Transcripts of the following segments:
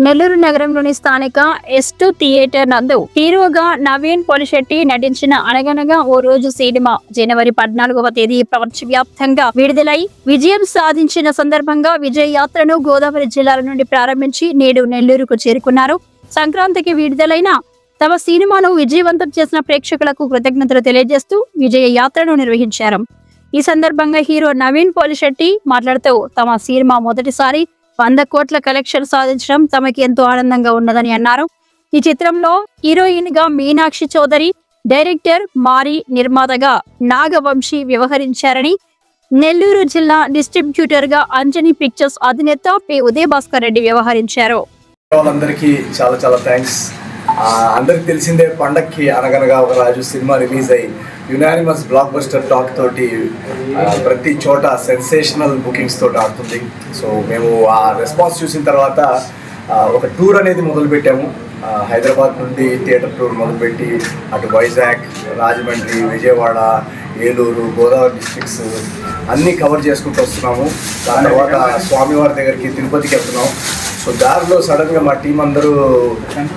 నెల్లూరు నగరంలోని స్థానిక S2 theatre నందు హీరోగా నవీన్ పొలిశెట్టి నటించిన అనగనగా ఓ రోజు సినిమా జనవరి 14వ తేదీ ప్రపంచవ్యాప్తంగా విడుదలై విజయం సాధించిన సందర్భంగా విజయ యాత్రను గోదావరి జిల్లాల నుండి ప్రారంభించి నేడు నెల్లూరుకు చేరుకున్నారు. సంక్రాంతికి విడుదలైన తమ సినిమాను విజయవంతం చేసిన ప్రేక్షకులకు కృతజ్ఞతలు తెలియజేస్తూ విజయ యాత్రను నిర్వహించారు. ఈ సందర్భంగా హీరో నవీన్ పొలిశెట్టి మాట్లాడుతూ తమ సినిమా మొదటిసారి 100 కోట్ల కలెక్షన్ సాధించడం తమకి ఎంతో ఆనందంగా ఉన్నదని అన్నారు. ఈ చిత్రంలో హీరోయిన్ గా మీనాక్షి చౌదరి, డైరెక్టర్ మారి, నిర్మాతగా నాగవంశీ వ్యవహరించారని, నెల్లూరు జిల్లా డిస్ట్రిబ్యూటర్ గా అంజనీ పిక్చర్స్ అధినేత పి ఉదయభాస్కర్ రెడ్డి వ్యవహరించారు. వాళ్ళందరికీ చాలా చాలా థ్యాంక్స్. అందరికి తెలిసిందే, పండక్కి అనగనగా ఒక రాజు సినిమా రిలీజ్ అయ్యి యునానిమస్ బ్లాక్ బస్టర్ టాక్ తోటి ప్రతి చోట సెన్సేషనల్ బుకింగ్స్ తోటి ఆడుతుంది. సో మేము ఆ రెస్పాన్స్ చూసిన తర్వాత ఒక టూర్ అనేది మొదలుపెట్టాము. హైదరాబాద్ నుండి థియేటర్ టూర్ మొదలుపెట్టి అటు వైజాగ్, రాజమండ్రి, విజయవాడ, ఏలూరు, గోదావరి డిస్ట్రిక్ట్స్ అన్నీ కవర్ చేసుకుంటూ వస్తున్నాము. దాని తర్వాత స్వామివారి దగ్గరికి తిరుపతికి వెళ్తున్నాం. సో దారిలో సడన్గా మా టీం అందరూ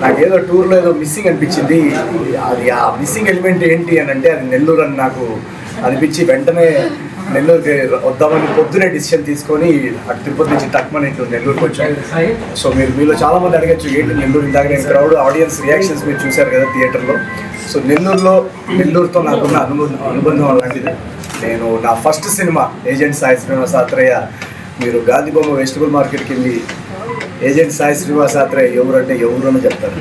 నాకేదో టూర్లో ఏదో మిస్సింగ్ అనిపించింది. అది ఆ మిస్సింగ్ ఎలిమెంట్ ఏంటి అని అంటే అది నెల్లూరు అని నాకు అనిపించి వెంటనే నెల్లూరుకి వద్దామని పొద్దునే డిసిషన్ తీసుకొని అటు తిరుపతి నుంచి టక్మని ఇటు నెల్లూరుకి వచ్చాను. సో మీలో చాలామంది అడగచ్చు ఏంటి నెల్లూరు, ఇందాక నేను క్రౌడ్ ఆడియన్స్ రియాక్షన్స్ మీరు చూశారు కదా థియేటర్లో. సో నెల్లూరుతో నాకున్న అనుబంధం అలాంటిది. నేను నా first cinema agent Sai Srinivasatreya, మీరు గాంధీబొమ్మ వెజిటబుల్ మార్కెట్కి వెళ్ళి ఏజెంట్ సాయి శ్రీనివాసాత్రేయ ఎవరు అంటే ఎవరు అని చెప్తారు.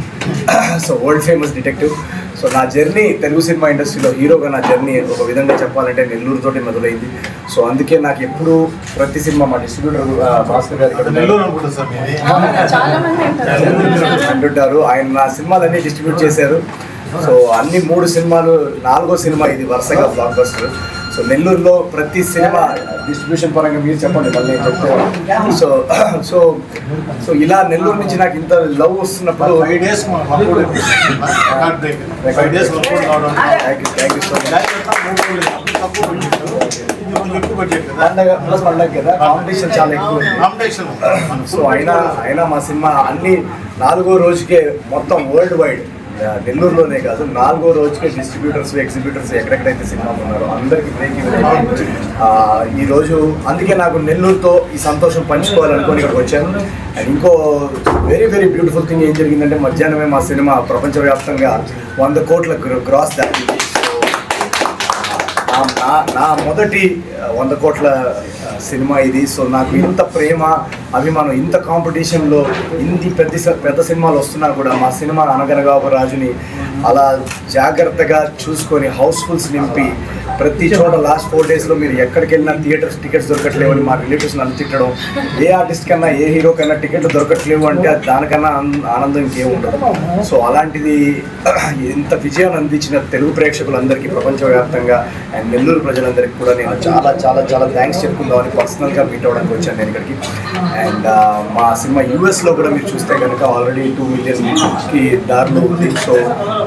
So world famous detective. So నా జర్నీ తెలుగు సినిమా ఇండస్ట్రీలో హీరోగా నా జర్నీ ఒక విధంగా చెప్పాలంటే నెల్లూరుతోటి మొదలైంది. సో అందుకే నాకు ఎప్పుడు ప్రతి సినిమా మా డిస్ట్రిబ్యూటర్ భాస్కర్ గారు అంటుంటారు, ఆయన నా సినిమాలన్నీ డిస్ట్రిబ్యూట్ చేశారు. సో అన్ని 3 సినిమాలు, 4వ సినిమా ఇది వరుసగా బ్లాక్ బస్టర్. సో నెల్లూరులో ప్రతి సినిమా డిస్ట్రిబ్యూషన్ పరంగా మీరు చెప్పండి మళ్ళీ చెప్తాను. సో సో సో ఇలా నెల్లూరు నుంచి నాకు ఇంత లవ్ వస్తున్నప్పుడు పండగ కదా, కాంపిటీషన్ చాలా ఎక్కువ. సో అయినా మా సినిమా అన్ని 4వ రోజుకే మొత్తం వరల్డ్ వైడ్, నెల్లూరులోనే కాదు 4వ రోజుకే డిస్ట్రిబ్యూటర్స్, ఎగ్జిబ్యూటర్స్ ఎక్కడెక్కడైతే సినిమా ఉన్నారో అందరికీ బ్రేక్ ఈరోజు. అందుకే నాకు నెల్లూరుతో ఈ సంతోషం పంచుకోవాలనుకొని ఇక్కడికి వచ్చాను. అండ్ ఇంకో వెరీ వెరీ బ్యూటిఫుల్ థింగ్ ఏం జరిగిందంటే మధ్యాహ్నమే మా సినిమా ప్రపంచవ్యాప్తంగా 100 కోట్ల గ్రాస్ దాటింది. నా మొదటి 100 కోట్ల సినిమా ఇది. సో నాకు ఇంత ప్రేమ, అభిమానం, ఇంత కాంపిటీషన్లో ఇన్ని పెద్ద సినిమాలు వస్తున్నా కూడా మా సినిమా అనగనగా ఒక రాజుని అలా జాగ్రత్తగా చూసుకొని హౌస్ఫుల్స్ నింపి ప్రతి చోట లాస్ట్ 4 డేస్లో మీరు ఎక్కడికి వెళ్ళినా టికెట్స్ దొరకట్లేవని మా రిలేటివ్స్ నన్ను తిట్టడం, ఏ ఆర్టిస్ట్ కన్నా ఏ హీరో కన్నా టికెట్లు దొరకట్లేవు అంటే అది దానికన్నా ఆనందం ఇంకేం ఉండదు. సో అలాంటిది ఇంత విజయాన్ని అందించిన తెలుగు ప్రేక్షకులందరికీ ప్రపంచవ్యాప్తంగా అండ్ నెల్లూరు ప్రజలందరికీ కూడా నేను చాలా చాలా చాలా థ్యాంక్స్ చెప్పుకుందామని పర్సనల్గా మీట్ అవ్వడానికి వచ్చాను నేను ఇక్కడికి. అండ్ మా సినిమా యూఎస్లో కూడా మీరు చూస్తే కనుక ఆల్రెడీ 2 మిలియన్కి దారిలో ఉంది. సో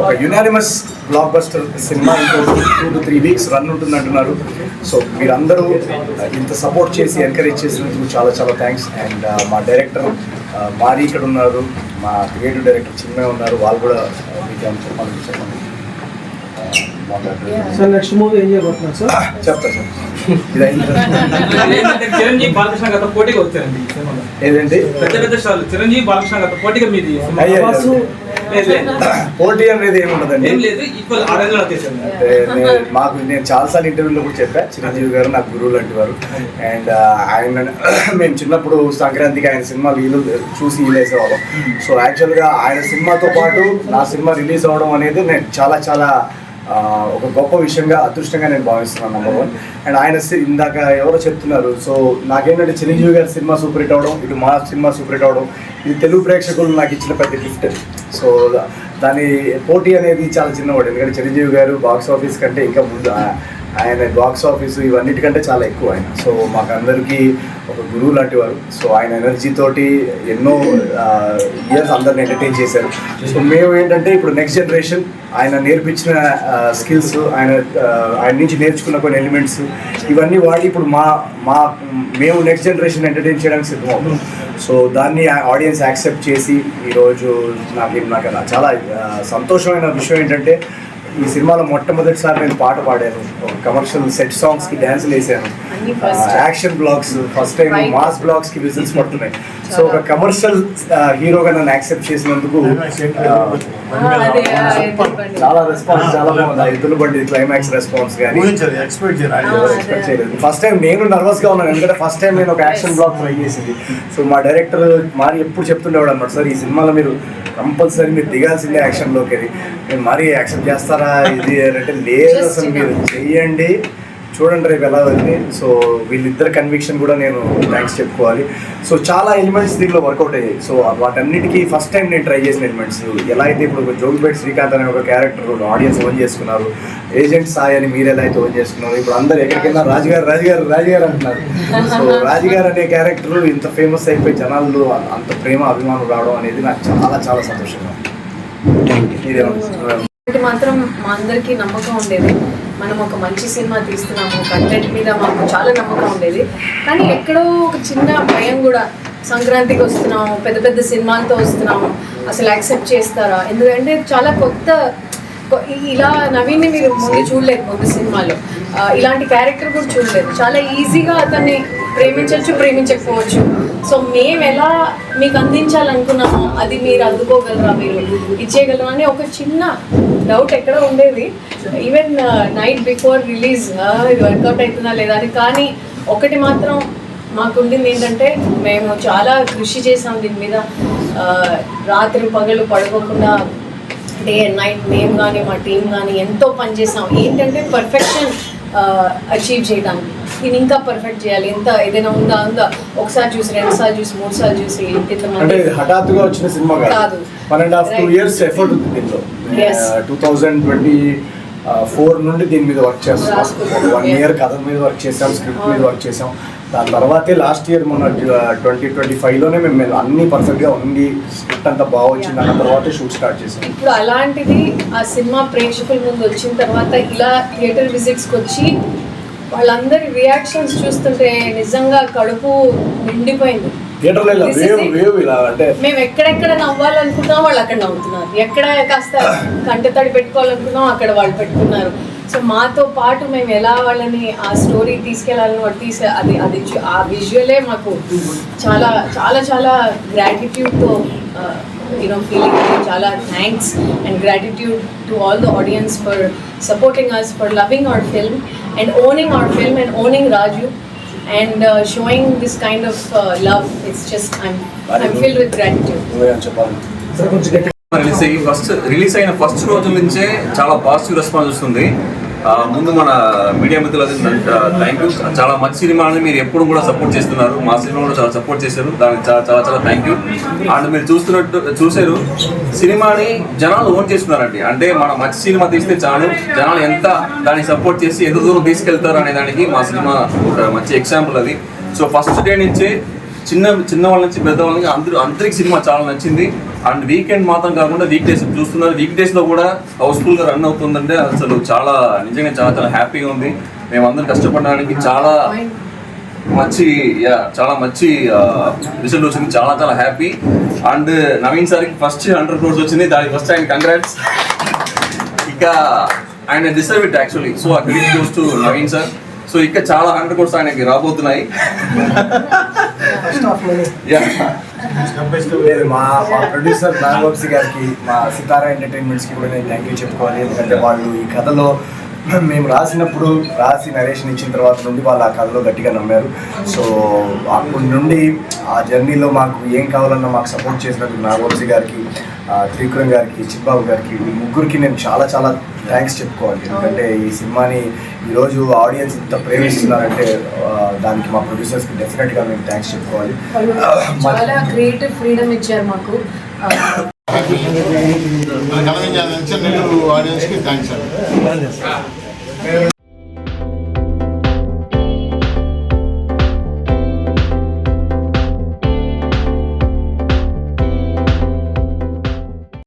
ఒక యునానిమస్ బ్లాక్ బస్టర్ సినిమా ఇంకో 2 to 3 వీక్స్ రన్ ఉంటుంది అంటున్నారు. సో మీరందరూ ఇంత సపోర్ట్ చేసి ఎంకరేజ్ చేసినందుకు చాలా చాలా థ్యాంక్స్. అండ్ మా డైరెక్టర్ మారి ఇక్కడ ఉన్నారు, మా క్రియేటివ్ డైరెక్టర్ చిన్మయ్య ఉన్నారు, వాళ్ళు కూడా మీకు ఏమైనా చెప్పండి. సార్ నెక్స్ట్ మూవీ ఏం చేయబోతున్నారు సార్? చెప్తా సార్. చిరంజీవి బాలకృష్ణ గారితో పోటీగా వచ్చారండి ఏదండి పెద్ద స్టార్లు చిరంజీవి బాలకృష్ణ గారితో పోటీగా మీది పోటీ అనేది ఏముండదండి. మాకు నేను చాలాసార్లు ఇంటర్వ్యూలో కూడా చెప్పా, చిరంజీవి గారు నాకు గురువు లాంటి వారు. అండ్ ఆయన మేము చిన్నప్పుడు సంక్రాంతికి ఆయన సినిమా చూసి వేసేవాళ్ళం. సో యాక్చువల్గా ఆయన సినిమాతో పాటు నా సినిమా రిలీజ్ అవ్వడం అనేది నేను చాలా చాలా ఒక గొప్ప విషయంగా, అదృష్టంగా నేను భావిస్తున్నాను నెంబర్ 1. అండ్ ఆయన ఇందాక ఎవరో చెప్తున్నారు. సో నాకేంటంటే చిరంజీవి గారి సినిమా సూపర్ హిట్ అవడం, ఇటు మా సినిమా సూపర్ హిట్ అవడం, ఇది తెలుగు ప్రేక్షకులు నాకు ఇచ్చిన పెద్ద గిఫ్ట్. సో దాని పోటీ అనేది చాలా చిన్నవాడు, ఎందుకంటే చిరంజీవి గారు బాక్స్ ఆఫీస్ కంటే ఇంకా ముందు ఆయన బాక్స్ ఆఫీసు ఇవన్నిటికంటే చాలా ఎక్కువ ఆయన. సో మాకందరికీ ఒక గురువు లాంటి వారు. సో ఆయన ఎనర్జీ తోటి ఎన్నో ఇయర్స్ అందరిని ఎంటర్టైన్ చేశారు. సో మేము ఏంటంటే ఇప్పుడు నెక్స్ట్ జనరేషన్ ఆయన నేర్పించిన స్కిల్స్, ఆయన నుంచి నేర్చుకున్న కొన్ని ఎలిమెంట్స్ ఇవన్నీ వాడి ఇప్పుడు మేము నెక్స్ట్ జనరేషన్ ఎంటర్టైన్ చేయడానికి సిద్ధమవుతాం. సో దాన్ని ఆడియన్స్ యాక్సెప్ట్ చేసి ఈరోజు నాకు చాలా సంతోషమైన విషయం ఏంటంటే ఈ సినిమాలో మొట్టమొదటిసారి నేను పాట పాడాను, కమర్షియల్ సెట్ సాంగ్స్కి డ్యాన్సులు వేసాను, action blocks first time, mass బ్లాగ్స్కి విజిల్స్ పడుతున్నాయి. సో ఒక కమర్షియల్ హీరోగా నన్ను యాక్సెప్ట్ చేసినందుకు చాలా రెస్పాన్స్ చాలా బాగుంది. ఎద్దుల బండి క్లైమాక్స్ రెస్పాన్స్ కానీ ఎక్స్పెక్ట్ చేయలేదు. ఫస్ట్ టైం నేను నర్వస్గా ఉన్నాను, ఎందుకంటే ఫస్ట్ టైం నేను ఒక యాక్షన్ బ్లాగ్ ట్రై చేసింది. సో మా డైరెక్టర్ మరి ఎప్పుడు చెప్తుండేవాడు అన్నమాట, సార్ ఈ సినిమాలో మీరు కంపల్సరీ మీరు దిగాల్సిందే యాక్షన్లోకి. నేను మరీ యాక్సెప్ట్ చేస్తారా ఇది అంటే లేదు, అసలు మీరు చెయ్యండి చూడండి రేపు ఎలా ఉంది. సో వీళ్ళిద్దరు కన్విక్షన్ కూడా నేను థ్యాంక్స్ చెప్పుకోవాలి. సో చాలా ఎలిమెంట్స్ దీంట్లో వర్కౌట్ అయ్యాయి. సో వాటన్నిటికీ ఫస్ట్ టైం నేను ట్రై చేసిన ఎలిమెంట్స్ ఎలా అయితే ఇప్పుడు జోగిపేట శ్రీకాంత్ అనే ఒక క్యారెక్టర్ ఆడియన్స్ ఓన్ చేసుకున్నారు, ఏజెంట్ సాయి అని మీరు ఎలా అయితే ఓన్ చేసుకున్నారు, ఇప్పుడు అందరు ఎక్కడికైనా రాజుగారు అంటున్నారు. సో రాజుగారు అనే క్యారెక్టర్ ఇంత ఫేమస్ అయిపోయి జనాలు అంత ప్రేమ అభిమానం రావడం అనేది నాకు చాలా చాలా సంతోషంగా. మాత్రం మా అందరికీ నమ్మకం ఉండేది, మనం ఒక మంచి సినిమా తీస్తున్నాము, కంటెంట్ మీద మాకు చాలా నమ్మకం ఉండేది. కానీ ఎక్కడో ఒక చిన్న భయం కూడా, సంక్రాంతికి వస్తున్నాము, పెద్ద పెద్ద సినిమాలతో వస్తున్నాము, అసలు యాక్సెప్ట్ చేస్తారా? ఎందుకంటే చాలా కొత్త, ఇలా నవీన్ని మీరు ముందు చూడలేదు, ముందు సినిమాలో ఇలాంటి క్యారెక్టర్ కూడా చూడలేదు. చాలా ఈజీగా అతన్ని ప్రేమించకపోవచ్చు. సో మేము ఎలా మీకు అందించాలనుకున్నామో అది మీరు అందుకోగలరా, మీరు ఇచ్చేయగలరా అని ఒక చిన్న డౌట్ ఎక్కడ ఉండేది. ఈవెన్ నైట్ బిఫోర్ రిలీజ్ ఇది వర్కౌట్ అవుతుందా లేదా అని. కానీ ఒకటి మాత్రం మాకు ఉండింది ఏంటంటే, మేము చాలా కృషి చేసాం దీని మీద, రాత్రి పగలు పడుకోకుండా డే అండ్ నైట్ మేము కానీ మా టీం కానీ ఎంతో పనిచేసాం. ఏంటంటే పర్ఫెక్షన్ అచీవ్ చేయడానికి, దీన్ని ఇంకా పర్ఫెక్ట్ చేయాలి. ఎంత ఏదైనా ఉందా ఒకసారి చూసి, 2 సార్లు చూసి, 3 సార్లు చూసి, అంటే హఠాత్తుగా వచ్చిన సినిమా కాదు. 1.5-2 years ఎఫర్ట్ ఉంది దీంట్లో. 2024 నుండి దీని మీద వర్క్ చేస్తాం. 1 year కథ మీద వర్క్ చేసాం, స్క్రిప్ట్ మీద వర్క్ చేసాం. దాని తర్వాతే లాస్ట్ ఇయర్ మొన్న 2025లోనే మేము అన్ని పర్ఫెక్ట్గా ఉంది, స్క్రిప్ట్ అంతా బాగా వచ్చింది అన్న తర్వాతే షూట్ స్టార్ట్ చేసాం. ఇప్పుడు అలాంటిది ఆ సినిమా ప్రేక్షకుల ముందు వచ్చిన తర్వాత ఇలా థియేటర్ విజిట్స్కి వచ్చి వాళ్ళందరి రియాక్షన్స్ చూస్తుంటే నిజంగా కడుపు నిండిపోయింది. మేము ఎక్కడెక్కడ నవ్వాలనుకున్నాం వాళ్ళు అక్కడ నవ్వుతున్నారు, ఎక్కడ కాస్త కంటతడి పెట్టుకోవాలనుకున్నాం అక్కడ వాళ్ళు పెట్టుకున్నారు. సో మాతో పాటు మేము ఎలా వాళ్ళని ఆ స్టోరీ తీసుకెళ్లాలని వాళ్ళు అది ఆ విజువలే మాకు చాలా చాలా చాలా గ్రాటిట్యూడ్తో ఫీలింగ్. చాలా thanks and gratitude to all the audience for supporting us, for loving our film and owning our film and owning Raju and showing this kind of love. It's just I'm filled with gratitude. Release అయిన first రోజు నుంచే చాలా positive response వస్తుంది. ముందు మన media మిత్రులకు thank you. చాలా మంచి సినిమాని మీరు ఎప్పుడు కూడా సపోర్ట్ చేస్తున్నారు, మా సినిమా కూడా చాలా సపోర్ట్ చేశారు, దానికి చాలా చాలా చాలా థ్యాంక్ యూ. అండ్ మీరు చూసారు సినిమాని జనాలు ఓన్ చేస్తున్నారండి. అంటే మనం మంచి సినిమా తీస్తే చాలు, జనాలు ఎంత దాన్ని సపోర్ట్ చేసి ఎంత దూరం తీసుకెళ్తారు అనే దానికి మా సినిమా ఒక మంచి ఎగ్జాంపుల్ అది. సో ఫస్ట్ డే నుంచే చిన్న వాళ్ళ నుంచి పెద్దవాళ్ళకి అందరికి సినిమా చాలా నచ్చింది. అండ్ వీకెండ్ మాత్రం కాకుండా వీక్ డేస్ చూస్తున్నారు, వీక్ డేస్లో కూడా హౌస్ఫుల్గా రన్ అవుతుందంటే అసలు చాలా నిజంగా చాలా చాలా హ్యాపీగా ఉంది. మేమందరం కష్టపడడానికి చాలా మంచి రిజల్ట్ వచ్చింది, చాలా చాలా హ్యాపీ. అండ్ నవీన్ సార్కి ఫస్ట్ 100 crores వచ్చింది, దానికి ఫస్ట్ ఆయన కంగ్రాట్స్. ఇక ఆయన డిసర్వ్ ఇట్ యాక్చువల్లీ. సో ఆ credit goes to Naveen sir. So ఇంకా చాలా 100 crores ఆయనకి రాబోతున్నాయి. మా ప్రొడ్యూసర్ నాగవంశీ గారికి, మా సితారా ఎంటర్టైన్మెంట్స్కి కూడా నేను థ్యాంక్ యూ చెప్పుకోవాలి. ఎందుకంటే వాళ్ళు ఈ కథలో మేము రాసి నరేషన్ ఇచ్చిన తర్వాత నుండి వాళ్ళు ఆ కథలో గట్టిగా నమ్మారు. సో అప్పటి నుండి ఆ జర్నీలో మాకు ఏం కావాలన్నా మాకు సపోర్ట్ చేసినందుకు నాగవంశీ గారికి, త్రిపురం గారికి, చిట్బాబు గారికి, ఈ ముగ్గురికి నేను చాలా చాలా థ్యాంక్స్ చెప్పుకోవాలి. ఎందుకంటే ఈ సినిమాని ఈరోజు ఆడియన్స్ ఇంత ప్రేమిస్తున్నారంటే దానికి మా ప్రొడ్యూసర్స్కి డెఫినెట్గా మేము థ్యాంక్స్ చెప్పుకోవాలి. చాలా క్రియేటివ్ ఫ్రీడమ్ ఇచ్చారు మాకు. ఆడియన్స్కి థ్యాంక్స్ అండి.